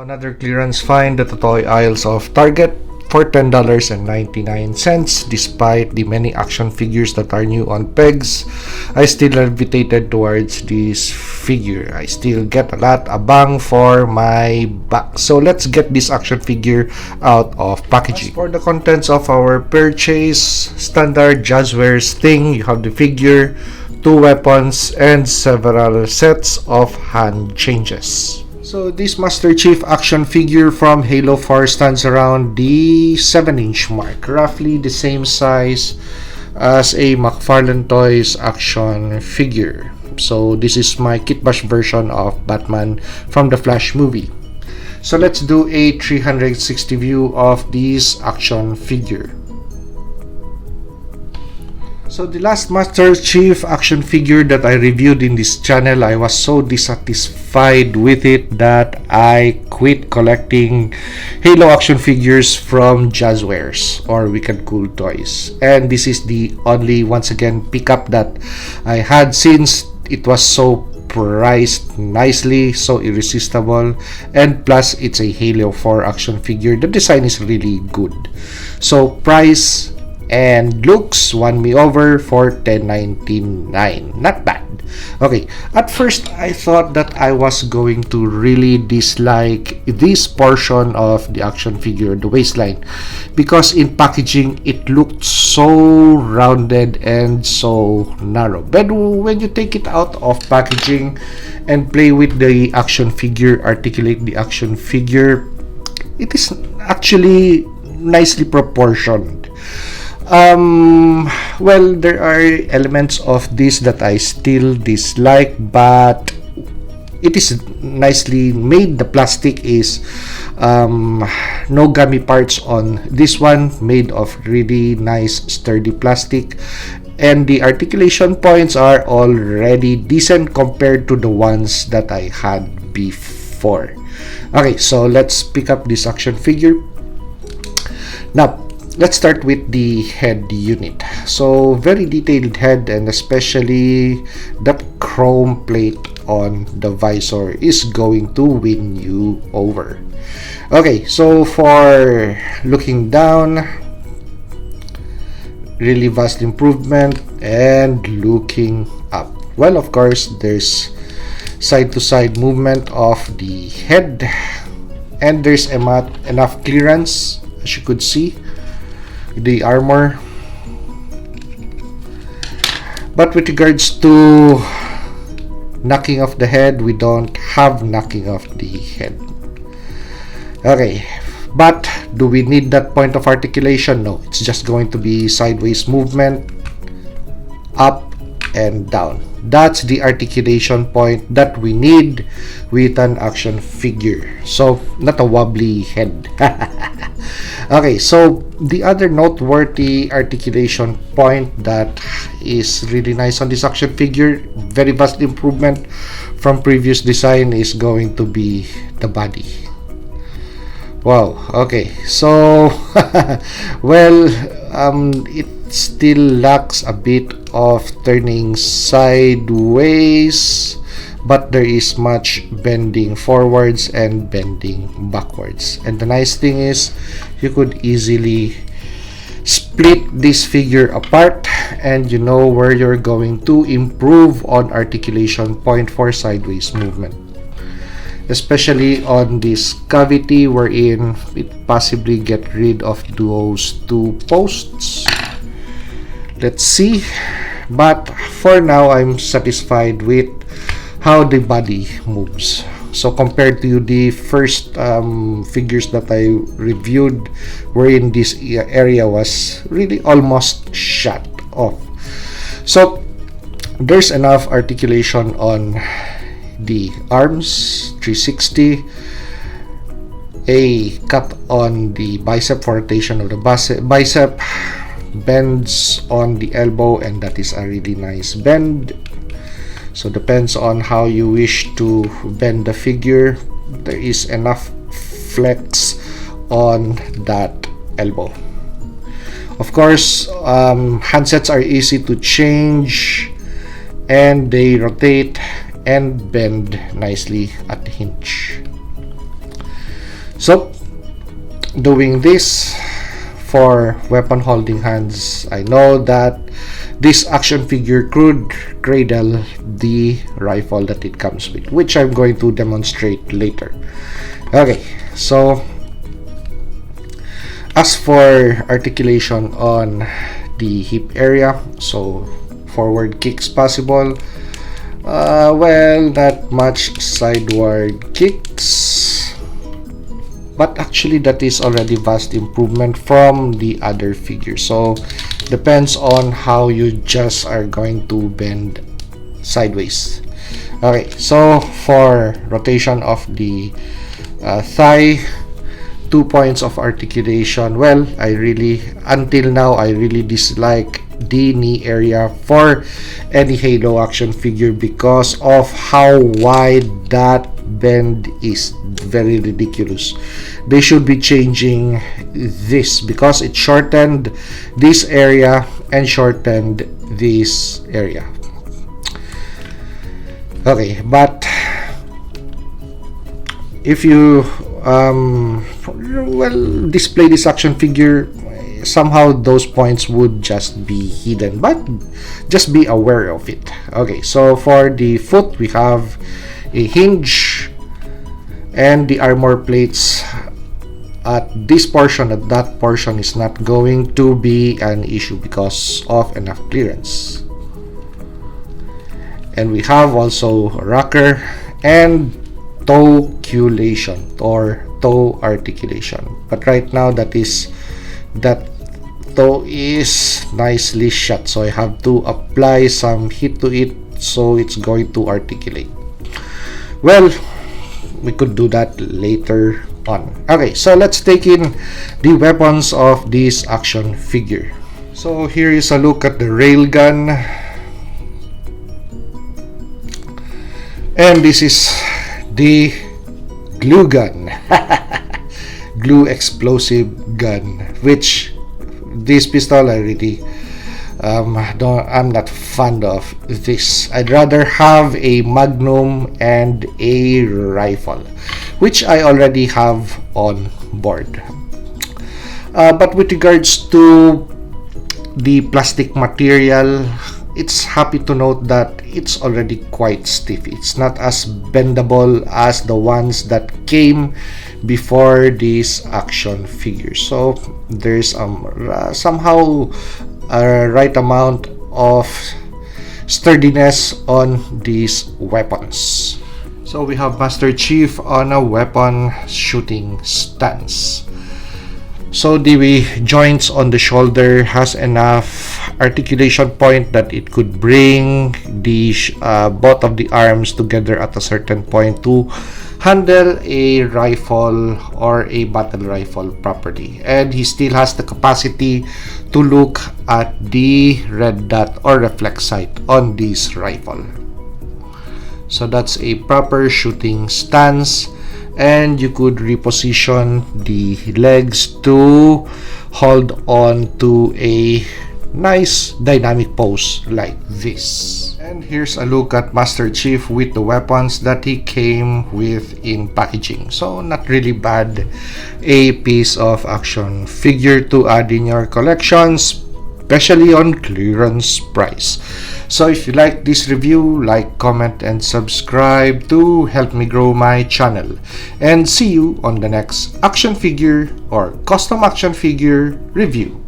another clearance find at the toy aisles of Target for $10.99. Despite the many action figures that are new on pegs, I still gravitated towards this figure. I still get a bang for my buck. So let's get this action figure out of packaging. As for the contents of our purchase, standard Jazwares thing, you have the figure, 2 weapons, and several sets of hand changes. So this Master Chief action figure from Halo 4 stands around the 7-inch mark, roughly the same size as a McFarlane Toys action figure. So this is my kitbash version of Batman from the Flash movie. So let's do a 360 view of this action figure. So the last Master Chief action figure that I reviewed in this channel, I was so dissatisfied with it that I quit collecting Halo action figures from Jazwares, or Wicked Cool Toys. And this is the only, once again, pickup that I had, since it was so priced nicely, so irresistible, and plus it's a Halo 4 action figure. The design is really good. So price and looks won me over for $10.99. Not bad. Okay, at first I thought that I was going to really dislike this portion of the action figure, the waistline, because in packaging it looked so rounded and so narrow. But when you take it out of packaging and play with the action figure, articulate the action figure, it is actually nicely proportioned. Well, there are elements of this that I still dislike, but it is nicely made. The plastic is no gummy parts on this one, made of really nice sturdy plastic, and the articulation points are already decent compared to the ones that I had before. Okay, so let's pick up this action figure. Now let's start with the head unit. So very detailed head, and especially that chrome plate on the visor is going to win you over. Okay, so for looking down, really vast improvement. And looking up, well, of course there's side to side movement of the head, and there's enough clearance, as you could see, the armor. But with regards to knocking off the head, we don't have knocking off the head. Okay, but do we need that point of articulation? No, it's just going to be sideways movement, up and down. That's the articulation point that we need with an action figure. So not a wobbly head. Okay, so the other noteworthy articulation point that is really nice on this action figure, very vast improvement from previous design, is going to be the body. Wow, okay, so well, it still lacks a bit of turning sideways, but there is much bending forwards and bending backwards. And the nice thing is you could easily split this figure apart, and you know where you're going to improve on articulation point for sideways movement, especially on this cavity wherein it possibly get rid of those 2 posts. Let's see, but for now I'm satisfied with how the body moves. So compared to the first figures that I reviewed, wherein this area was really almost shut off, so there's enough articulation on the arms, 360, a cut on the bicep for rotation of the bicep, bends on the elbow, and that is a really nice bend. So depends on how you wish to bend the figure. There is enough flex on that elbow. Of course, handsets are easy to change, and they rotate and bend nicely at the hinge. So doing this for weapon holding hands, I know that this action figure could cradle the rifle that it comes with, which I'm going to demonstrate later. Okay, so as for articulation on the hip area, so forward kicks possible, well, not much sideward kicks, but actually that is already vast improvement from the other figure. So depends on how you just are going to bend sideways. Okay, so for rotation of the thigh, 2 points of articulation. Well, until now I really dislike the knee area for any Halo action figure because of how wide that bend is. Very ridiculous. They should be changing this because it shortened this area and shortened this area. Okay, but if you well, display this action figure, somehow those points would just be hidden, but just be aware of it. Okay, so for the foot, we have a hinge, and the armor plates at this portion, at that portion, is not going to be an issue because of enough clearance. And we have also a rocker and toe-culation or toe articulation, but right now that toe is nicely shut, so I have to apply some heat to it so it's going to articulate. Well, we could do that later on. Okay, so let's take in the weapons of this action figure. So here is a look at the railgun, and this is the glue gun. Glue explosive gun, which this pistol I really I'm not fond of this. I'd rather have a Magnum and a rifle, which I already have on board. But with regards to the plastic material, it's happy to note that it's already quite stiff. It's not as bendable as the ones that came before this action figure. So there's somehow a right amount of sturdiness on these weapons. So we have Master Chief on a weapon shooting stance. So the joints on the shoulder has enough articulation point that it could bring the both of the arms together at a certain point to handle a rifle or a battle rifle properly. And he still has the capacity to look at the red dot or reflex sight on this rifle. So that's a proper shooting stance. And you could reposition the legs to hold on to a nice dynamic pose like this. And here's a look at Master Chief with the weapons that he came with in packaging. So not really bad, a piece of action figure to add in your collections, especially on clearance price. So if you like this review, like, comment, and subscribe to help me grow my channel. And see you on the next action figure or custom action figure review.